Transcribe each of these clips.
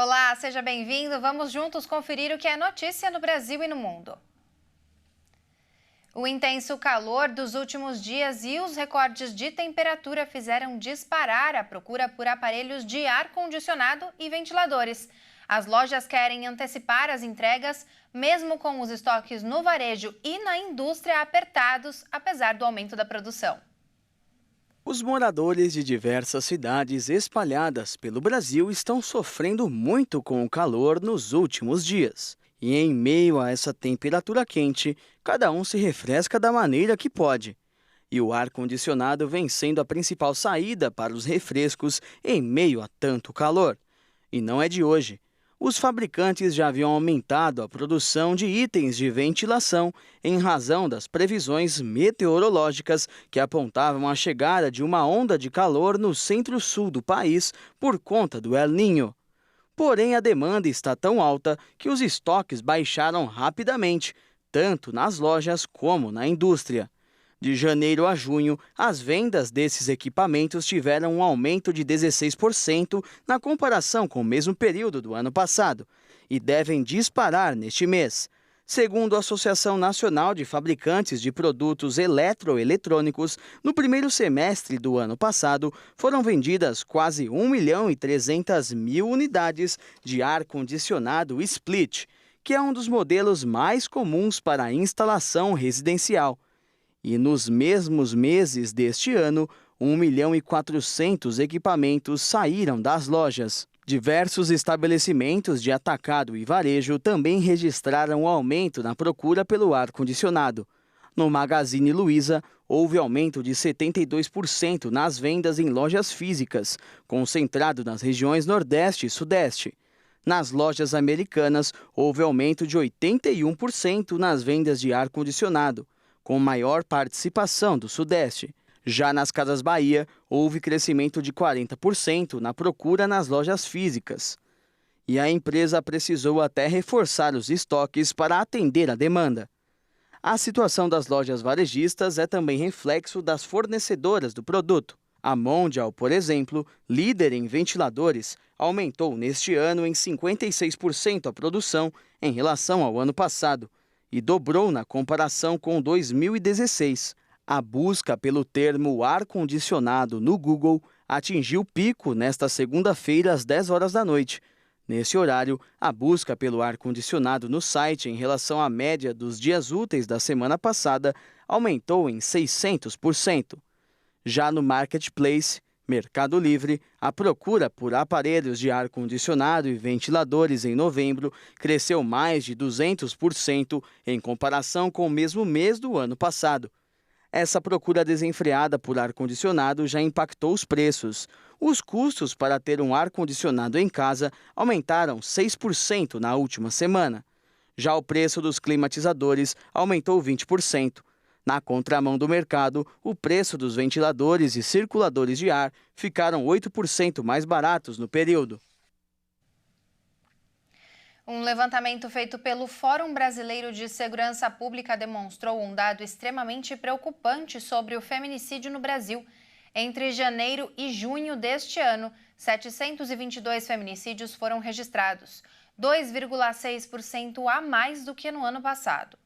Olá, seja bem-vindo. Vamos juntos conferir o que é notícia no Brasil e no mundo. O intenso calor dos últimos dias e os recordes de temperatura fizeram disparar a procura por aparelhos de ar-condicionado e ventiladores. As lojas querem antecipar as entregas, mesmo com os estoques no varejo e na indústria apertados, apesar do aumento da produção. Os moradores de diversas cidades espalhadas pelo Brasil estão sofrendo muito com o calor nos últimos dias. E em meio a essa temperatura quente, cada um se refresca da maneira que pode. E o ar-condicionado vem sendo a principal saída para os refrescos em meio a tanto calor. E não é de hoje. Os fabricantes já haviam aumentado a produção de itens de ventilação em razão das previsões meteorológicas que apontavam a chegada de uma onda de calor no centro-sul do país por conta do El Niño. Porém, a demanda está tão alta que os estoques baixaram rapidamente, tanto nas lojas como na indústria. De janeiro a junho, as vendas desses equipamentos tiveram um aumento de 16% na comparação com o mesmo período do ano passado e devem disparar neste mês. Segundo a Associação Nacional de Fabricantes de Produtos Eletroeletrônicos, no primeiro semestre do ano passado, foram vendidas quase 1.300.000 unidades de ar-condicionado split, que é um dos modelos mais comuns para a instalação residencial. E nos mesmos meses deste ano, 1.400.000 equipamentos saíram das lojas. Diversos estabelecimentos de atacado e varejo também registraram um aumento na procura pelo ar-condicionado. No Magazine Luiza, houve aumento de 72% nas vendas em lojas físicas, concentrado nas regiões Nordeste e Sudeste. Nas lojas americanas, houve aumento de 81% nas vendas de ar-condicionado, com maior participação do Sudeste. Já nas Casas Bahia, houve crescimento de 40% na procura nas lojas físicas. E a empresa precisou até reforçar os estoques para atender a demanda. A situação das lojas varejistas é também reflexo das fornecedoras do produto. A Mondial, por exemplo, líder em ventiladores, aumentou neste ano em 56% a produção em relação ao ano passado, e dobrou na comparação com 2016. A busca pelo termo ar-condicionado no Google atingiu pico nesta segunda-feira às 10 horas da noite. Nesse horário, a busca pelo ar-condicionado no site em relação à média dos dias úteis da semana passada aumentou em 600%. Já no Marketplace, Mercado Livre, a procura por aparelhos de ar-condicionado e ventiladores em novembro cresceu mais de 200% em comparação com o mesmo mês do ano passado. Essa procura desenfreada por ar-condicionado já impactou os preços. Os custos para ter um ar-condicionado em casa aumentaram 6% na última semana. Já o preço dos climatizadores aumentou 20%. Na contramão do mercado, o preço dos ventiladores e circuladores de ar ficaram 8% mais baratos no período. Um levantamento feito pelo Fórum Brasileiro de Segurança Pública demonstrou um dado extremamente preocupante sobre o feminicídio no Brasil. Entre janeiro e junho deste ano, 722 feminicídios foram registrados, 2,6% a mais do que no ano passado.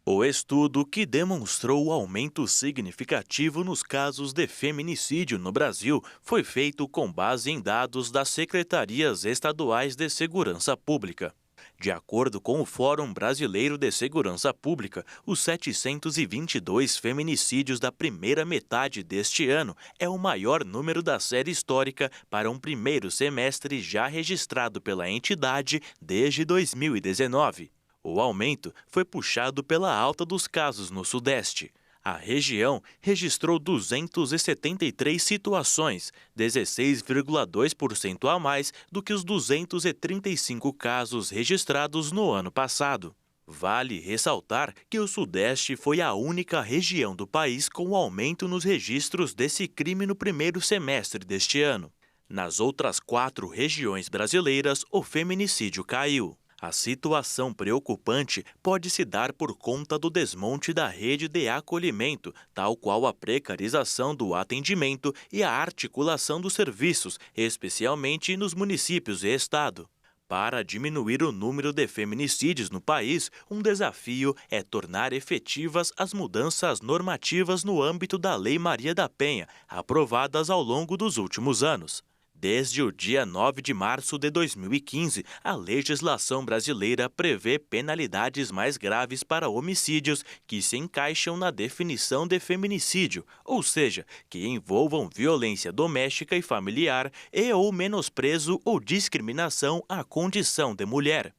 O estudo, que demonstrou o aumento significativo nos casos de feminicídio no Brasil, foi feito com base em dados das Secretarias Estaduais de Segurança Pública. De acordo com o Fórum Brasileiro de Segurança Pública, os 722 feminicídios da primeira metade deste ano é o maior número da série histórica para um primeiro semestre já registrado pela entidade desde 2019. O aumento foi puxado pela alta dos casos no Sudeste. A região registrou 273 situações, 16,2% a mais do que os 235 casos registrados no ano passado. Vale ressaltar que o Sudeste foi a única região do país com aumento nos registros desse crime no primeiro semestre deste ano. Nas outras 4 regiões brasileiras, o feminicídio caiu. A situação preocupante pode se dar por conta do desmonte da rede de acolhimento, tal qual a precarização do atendimento e a articulação dos serviços, especialmente nos municípios e estado. Para diminuir o número de feminicídios no país, um desafio é tornar efetivas as mudanças normativas no âmbito da Lei Maria da Penha, aprovadas ao longo dos últimos anos. Desde o dia 9 de março de 2015, a legislação brasileira prevê penalidades mais graves para homicídios que se encaixam na definição de feminicídio, ou seja, que envolvam violência doméstica e familiar ou menosprezo ou discriminação à condição de mulher.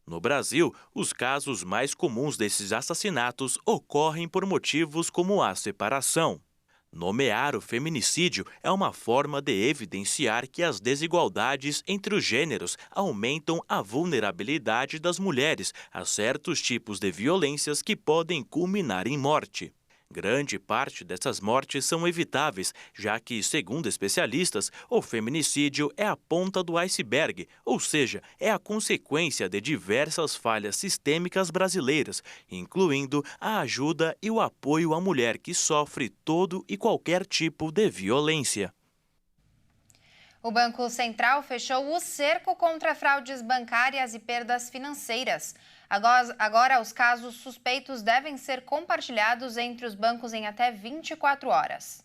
No Brasil, os casos mais comuns desses assassinatos ocorrem por motivos como a separação. Nomear o feminicídio é uma forma de evidenciar que as desigualdades entre os gêneros aumentam a vulnerabilidade das mulheres a certos tipos de violências que podem culminar em morte. Grande parte dessas mortes são evitáveis, já que, segundo especialistas, o feminicídio é a ponta do iceberg, ou seja, é a consequência de diversas falhas sistêmicas brasileiras, incluindo a ajuda e o apoio à mulher que sofre todo e qualquer tipo de violência. O Banco Central fechou o cerco contra fraudes bancárias e perdas financeiras. Agora, os casos suspeitos devem ser compartilhados entre os bancos em até 24 horas.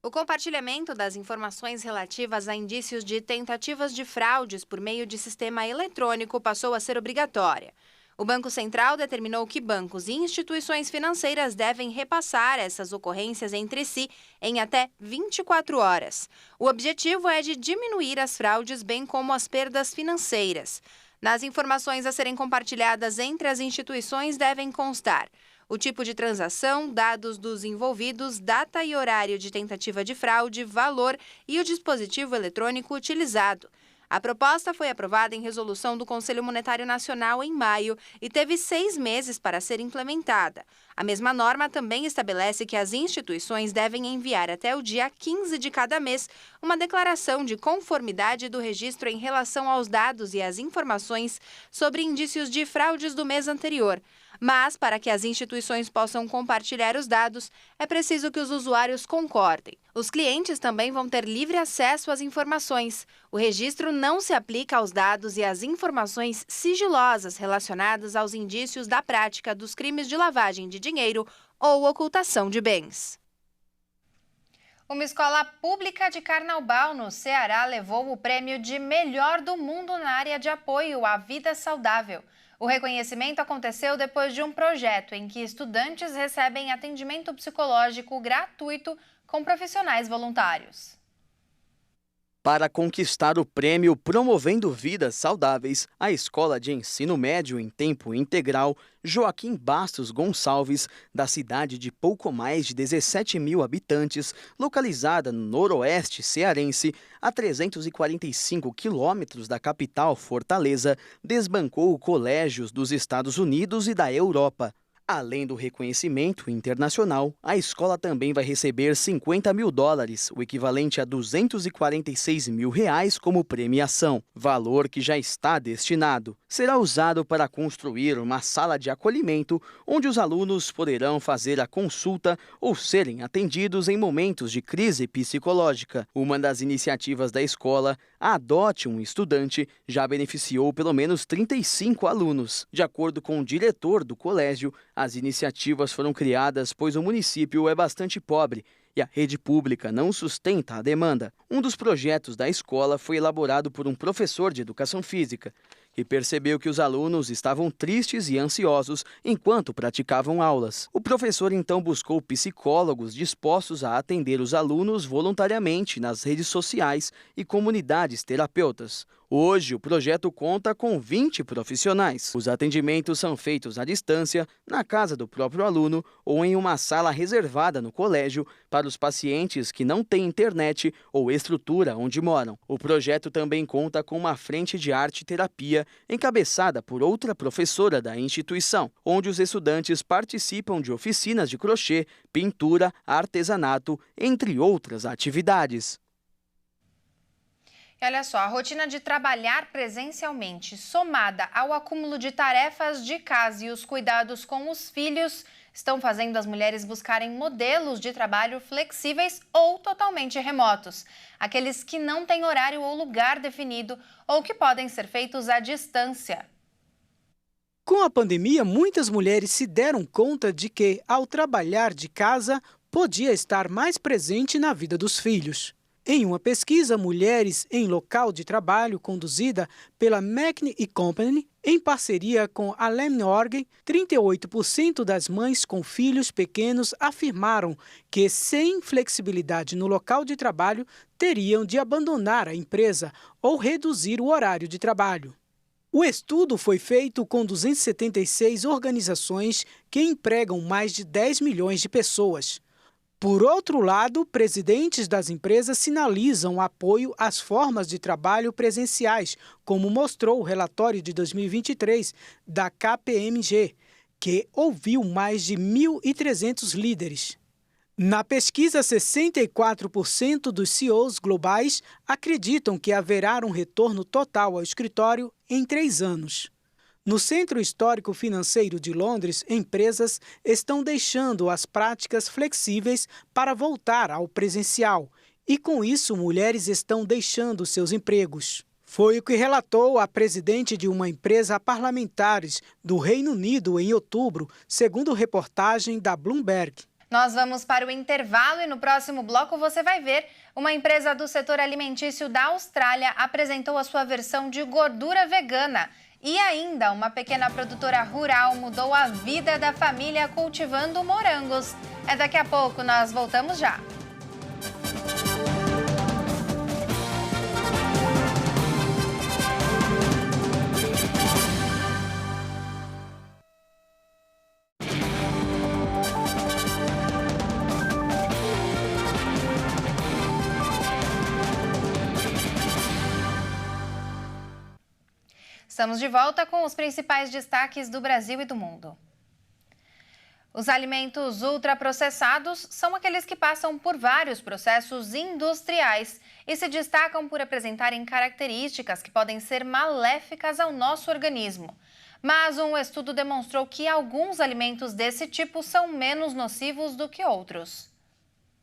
O compartilhamento das informações relativas a indícios de tentativas de fraudes por meio de sistema eletrônico passou a ser obrigatória. O Banco Central determinou que bancos e instituições financeiras devem repassar essas ocorrências entre si em até 24 horas. O objetivo é de diminuir as fraudes, bem como as perdas financeiras. Nas informações a serem compartilhadas entre as instituições devem constar o tipo de transação, dados dos envolvidos, data e horário de tentativa de fraude, valor e o dispositivo eletrônico utilizado. A proposta foi aprovada em resolução do Conselho Monetário Nacional em maio e teve 6 meses para ser implementada. A mesma norma também estabelece que as instituições devem enviar até o dia 15 de cada mês uma declaração de conformidade do registro em relação aos dados e às informações sobre indícios de fraudes do mês anterior. Mas, para que as instituições possam compartilhar os dados, é preciso que os usuários concordem. Os clientes também vão ter livre acesso às informações. O registro não se aplica aos dados e às informações sigilosas relacionadas aos indícios da prática dos crimes de lavagem de dinheiro ou ocultação de bens. Uma escola pública de Carnaubal, no Ceará, levou o prêmio de melhor do mundo na área de apoio à vida saudável. O reconhecimento aconteceu depois de um projeto em que estudantes recebem atendimento psicológico gratuito com profissionais voluntários. Para conquistar o prêmio Promovendo Vidas Saudáveis, a Escola de Ensino Médio em Tempo Integral Joaquim Bastos Gonçalves, da cidade de pouco mais de 17 mil habitantes, localizada no noroeste cearense, a 345 quilômetros da capital Fortaleza, desbancou colégios dos Estados Unidos e da Europa. Além do reconhecimento internacional, a escola também vai receber $50 mil, o equivalente a R$246 mil como premiação, valor que já está destinado. Será usado para construir uma sala de acolhimento onde os alunos poderão fazer a consulta ou serem atendidos em momentos de crise psicológica. Uma das iniciativas da escola, a Adote um Estudante, já beneficiou pelo menos 35 alunos. De acordo com o diretor do colégio, as iniciativas foram criadas pois o município é bastante pobre e a rede pública não sustenta a demanda. Um dos projetos da escola foi elaborado por um professor de educação física, que percebeu que os alunos estavam tristes e ansiosos enquanto praticavam aulas. O professor então buscou psicólogos dispostos a atender os alunos voluntariamente nas redes sociais e comunidades terapeutas. Hoje, o projeto conta com 20 profissionais. Os atendimentos são feitos à distância, na casa do próprio aluno ou em uma sala reservada no colégio para os pacientes que não têm internet ou estrutura onde moram. O projeto também conta com uma frente de arte-terapia encabeçada por outra professora da instituição, onde os estudantes participam de oficinas de crochê, pintura, artesanato, entre outras atividades. E olha só, a rotina de trabalhar presencialmente, somada ao acúmulo de tarefas de casa e os cuidados com os filhos, estão fazendo as mulheres buscarem modelos de trabalho flexíveis ou totalmente remotos. Aqueles que não têm horário ou lugar definido ou que podem ser feitos à distância. Com a pandemia, muitas mulheres se deram conta de que, ao trabalhar de casa, podia estar mais presente na vida dos filhos. Em uma pesquisa Mulheres em Local de Trabalho, conduzida pela McKinsey & Company, em parceria com a Lemnorg, 38% das mães com filhos pequenos afirmaram que, sem flexibilidade no local de trabalho, teriam de abandonar a empresa ou reduzir o horário de trabalho. O estudo foi feito com 276 organizações que empregam mais de 10 milhões de pessoas. Por outro lado, presidentes das empresas sinalizam apoio às formas de trabalho presenciais, como mostrou o relatório de 2023 da KPMG, que ouviu mais de 1.300 líderes. Na pesquisa, 64% dos CEOs globais acreditam que haverá um retorno total ao escritório em 3 anos. No Centro Histórico Financeiro de Londres, empresas estão deixando as práticas flexíveis para voltar ao presencial e, com isso, mulheres estão deixando seus empregos. Foi o que relatou a presidente de uma empresa a parlamentares do Reino Unido em outubro, segundo reportagem da Bloomberg. Nós vamos para o intervalo e no próximo bloco você vai ver uma empresa do setor alimentício da Austrália apresentou a sua versão de gordura vegana. E ainda, uma pequena produtora rural mudou a vida da família cultivando morangos. É daqui a pouco, nós voltamos já. Estamos de volta com os principais destaques do Brasil e do mundo. Os alimentos ultraprocessados são aqueles que passam por vários processos industriais e se destacam por apresentarem características que podem ser maléficas ao nosso organismo. Mas um estudo demonstrou que alguns alimentos desse tipo são menos nocivos do que outros.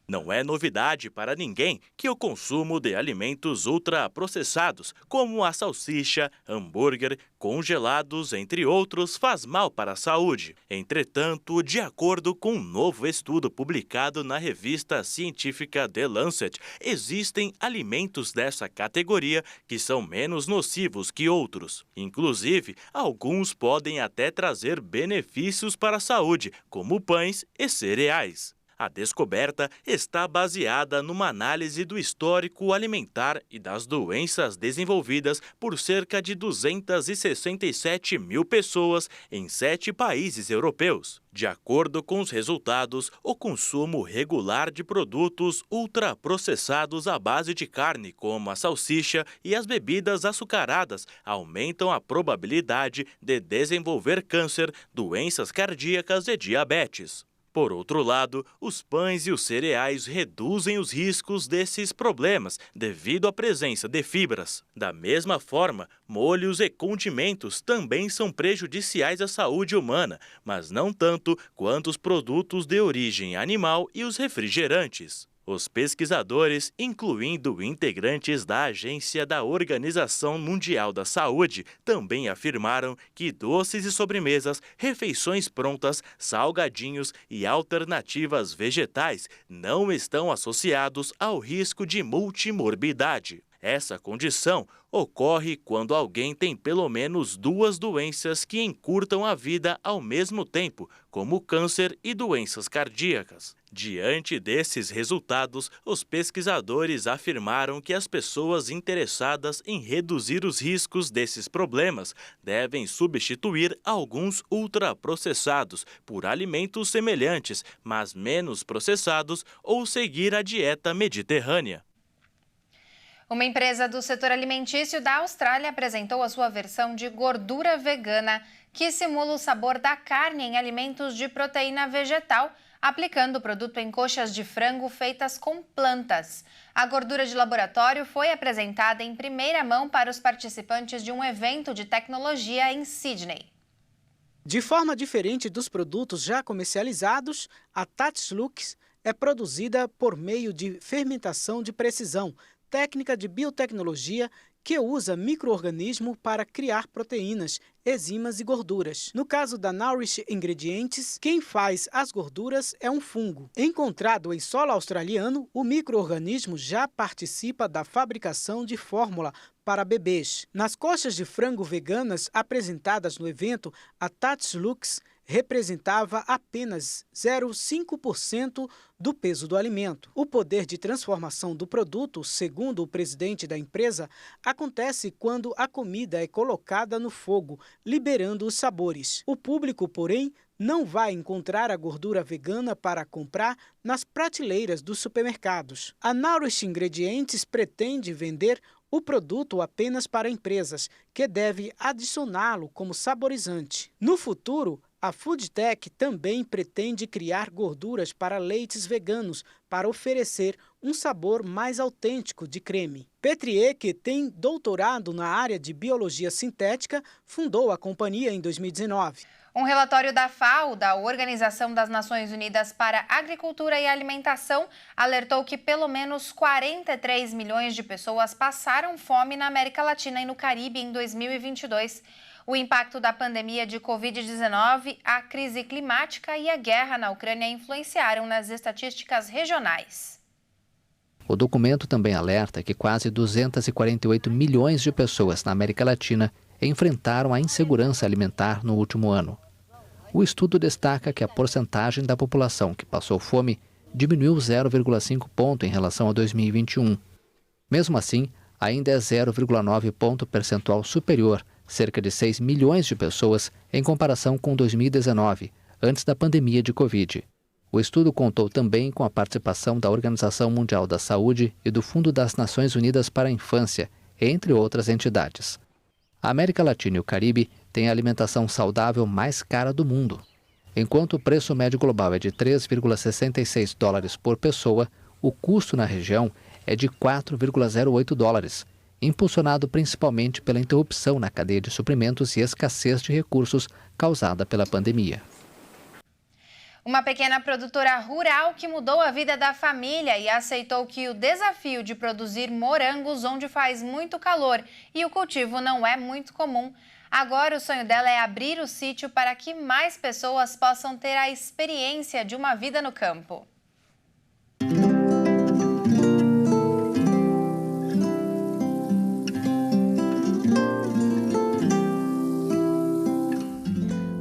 Não é novidade para ninguém que o consumo de alimentos ultraprocessados, como a salsicha, hambúrguer, congelados, entre outros, faz mal para a saúde. Entretanto, de acordo com um novo estudo publicado na revista científica The Lancet, existem alimentos dessa categoria que são menos nocivos que outros. Inclusive, alguns podem até trazer benefícios para a saúde, como pães e cereais. A descoberta está baseada numa análise do histórico alimentar e das doenças desenvolvidas por cerca de 267 mil pessoas em 7 países europeus. De acordo com os resultados, o consumo regular de produtos ultraprocessados à base de carne, como a salsicha e as bebidas açucaradas, aumentam a probabilidade de desenvolver câncer, doenças cardíacas e diabetes. Por outro lado, os pães e os cereais reduzem os riscos desses problemas devido à presença de fibras. Da mesma forma, molhos e condimentos também são prejudiciais à saúde humana, mas não tanto quanto os produtos de origem animal e os refrigerantes. Os pesquisadores, incluindo integrantes da Agência da Organização Mundial da Saúde, também afirmaram que doces e sobremesas, refeições prontas, salgadinhos e alternativas vegetais não estão associados ao risco de multimorbidade. Essa condição ocorre quando alguém tem pelo menos 2 doenças que encurtam a vida ao mesmo tempo, como câncer e doenças cardíacas. Diante desses resultados, os pesquisadores afirmaram que as pessoas interessadas em reduzir os riscos desses problemas devem substituir alguns ultraprocessados por alimentos semelhantes, mas menos processados, ou seguir a dieta mediterrânea. Uma empresa do setor alimentício da Austrália apresentou a sua versão de gordura vegana, que simula o sabor da carne em alimentos de proteína vegetal, aplicando o produto em coxas de frango feitas com plantas. A gordura de laboratório foi apresentada em primeira mão para os participantes de um evento de tecnologia em Sydney. De forma diferente dos produtos já comercializados, a Tatslux é produzida por meio de fermentação de precisão, técnica de biotecnologia que usa micro-organismos para criar proteínas, enzimas e gorduras. No caso da Nourish Ingredientes, quem faz as gorduras é um fungo. Encontrado em solo australiano, o micro-organismo já participa da fabricação de fórmula para bebês. Nas coxas de frango veganas apresentadas no evento, a Tatslux representava apenas 0,5% do peso do alimento. O poder de transformação do produto, segundo o presidente da empresa, acontece quando a comida é colocada no fogo, liberando os sabores. O público, porém, não vai encontrar a gordura vegana para comprar nas prateleiras dos supermercados. A Nourish Ingredientes pretende vender o produto apenas para empresas, que devem adicioná-lo como saborizante. No futuro, a Foodtech também pretende criar gorduras para leites veganos para oferecer um sabor mais autêntico de creme. Petrier, que tem doutorado na área de biologia sintética, fundou a companhia em 2019. Um relatório da FAO, da Organização das Nações Unidas para Agricultura e Alimentação, alertou que pelo menos 43 milhões de pessoas passaram fome na América Latina e no Caribe em 2022. O impacto da pandemia de Covid-19, a crise climática e a guerra na Ucrânia influenciaram nas estatísticas regionais. O documento também alerta que quase 248 milhões de pessoas na América Latina enfrentaram a insegurança alimentar no último ano. O estudo destaca que a porcentagem da população que passou fome diminuiu 0,5 ponto em relação a 2021. Mesmo assim, ainda é 0,9 ponto percentual superior, cerca de 6 milhões de pessoas, em comparação com 2019, antes da pandemia de Covid. O estudo contou também com a participação da Organização Mundial da Saúde e do Fundo das Nações Unidas para a Infância, entre outras entidades. A América Latina e o Caribe têm a alimentação saudável mais cara do mundo. Enquanto o preço médio global é de 3,66 dólares por pessoa, o custo na região é de 4,08 dólares, impulsionado principalmente pela interrupção na cadeia de suprimentos e escassez de recursos causada pela pandemia. Uma pequena produtora rural que mudou a vida da família e aceitou que o desafio de produzir morangos onde faz muito calor e o cultivo não é muito comum. Agora o sonho dela é abrir o sítio para que mais pessoas possam ter a experiência de uma vida no campo.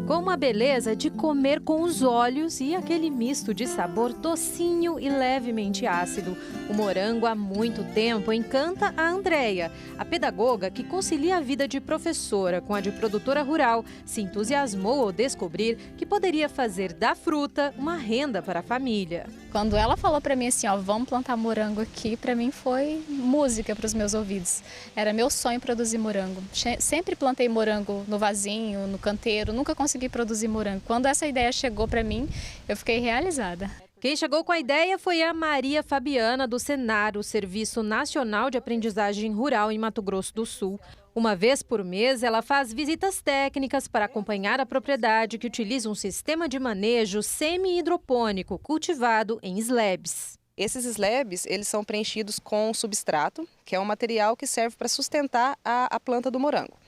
Com a beleza de comer com os olhos e aquele misto de sabor docinho e levemente ácido. O morango há muito tempo encanta a Andréia. A pedagoga que concilia a vida de professora com a de produtora rural se entusiasmou ao descobrir que poderia fazer da fruta uma renda para a família. Quando ela falou para mim assim, ó, vamos plantar morango aqui, para mim foi música para os meus ouvidos. Era meu sonho produzir morango. Sempre plantei morango no vasinho, no canteiro, nunca consegui produzir morango. Quando essa ideia chegou para mim, eu fiquei realizada. Quem chegou com a ideia foi a Maria Fabiana do Senar, o Serviço Nacional de Aprendizagem Rural em Mato Grosso do Sul. Uma vez por mês, ela faz visitas técnicas para acompanhar a propriedade que utiliza um sistema de manejo semi-hidropônico cultivado em slabs. Esses slabs, eles são preenchidos com substrato, que é um material que serve para sustentar a planta do morango.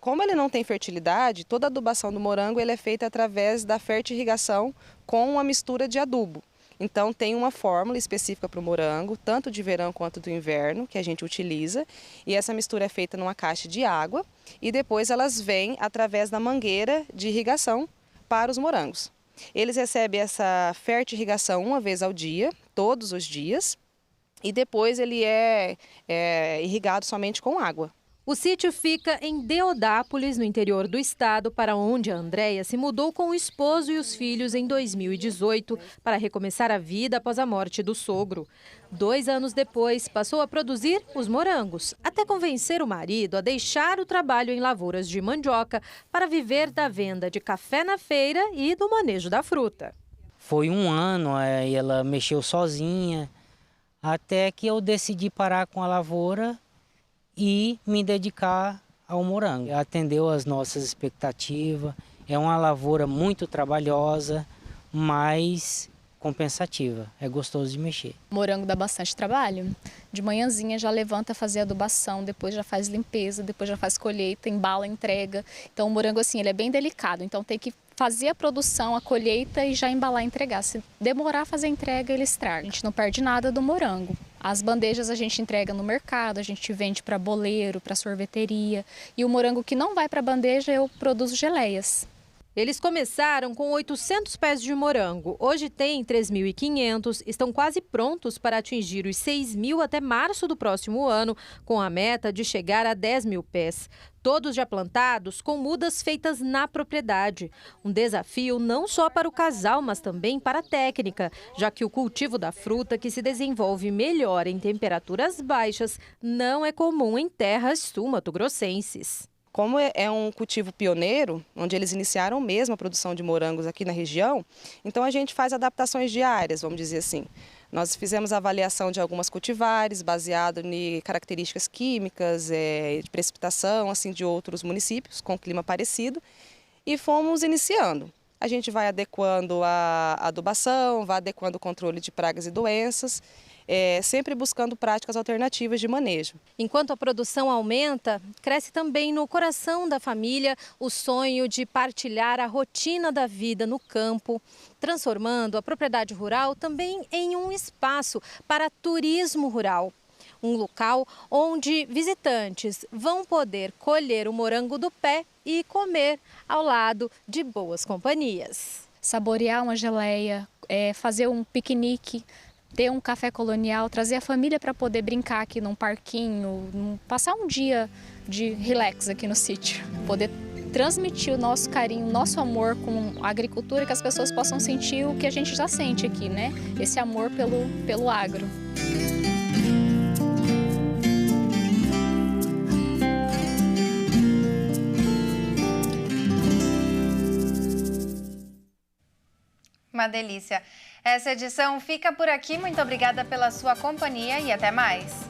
Como ele não tem fertilidade, toda a adubação do morango ele é feita através da fertirrigação com uma mistura de adubo. Então tem uma fórmula específica para o morango, tanto de verão quanto do inverno, que a gente utiliza. E essa mistura é feita numa caixa de água e depois elas vêm através da mangueira de irrigação para os morangos. Eles recebem essa fertirrigação uma vez ao dia, todos os dias, e depois ele é irrigado somente com água. O sítio fica em Deodápolis, no interior do estado, para onde a Andréia se mudou com o esposo e os filhos em 2018 para recomeçar a vida após a morte do sogro. 2 anos depois, passou a produzir os morangos, até convencer o marido a deixar o trabalho em lavouras de mandioca para viver da venda de café na feira e do manejo da fruta. Foi um ano, aí ela mexeu sozinha, até que eu decidi parar com a lavoura e me dedicar ao morango. Atendeu às nossas expectativas, é uma lavoura muito trabalhosa, mas compensativa, é gostoso de mexer. Morango dá bastante trabalho. De manhãzinha já levanta fazer adubação, depois já faz limpeza, depois já faz colheita, embala, entrega. Então o morango assim, ele é bem delicado, então tem que fazer a produção, a colheita e já embalar e entregar. Se demorar a fazer a entrega, ele estraga. A gente não perde nada do morango. As bandejas a gente entrega no mercado, a gente vende para boleiro, para sorveteria. E o morango que não vai para a bandeja, eu produzo geleias. Eles começaram com 800 pés de morango. Hoje tem 3.500, estão quase prontos para atingir os 6.000 até março do próximo ano, com a meta de chegar a 10.000 pés. Todos já plantados com mudas feitas na propriedade. Um desafio não só para o casal, mas também para a técnica, já que o cultivo da fruta, que se desenvolve melhor em temperaturas baixas, não é comum em terras sul-mato-grossenses. Como é um cultivo pioneiro, onde eles iniciaram mesmo a produção de morangos aqui na região, então a gente faz adaptações diárias, vamos dizer assim. Nós fizemos a avaliação de algumas cultivares, baseado em características químicas, de precipitação, assim, de outros municípios com clima parecido, e fomos iniciando. A gente vai adequando a adubação, vai adequando o controle de pragas e doenças, sempre buscando práticas alternativas de manejo. Enquanto a produção aumenta, cresce também no coração da família o sonho de partilhar a rotina da vida no campo, transformando a propriedade rural também em um espaço para turismo rural. Um local onde visitantes vão poder colher o morango do pé e comer ao lado de boas companhias. Saborear uma geleia, fazer um piquenique, ter um café colonial, trazer a família para poder brincar aqui num parquinho, passar um dia de relax aqui no sítio. Poder transmitir o nosso carinho, o nosso amor com a agricultura, que as pessoas possam sentir o que a gente já sente aqui, né? Esse amor pelo agro. Uma delícia. Essa edição fica por aqui. Muito obrigada pela sua companhia e até mais.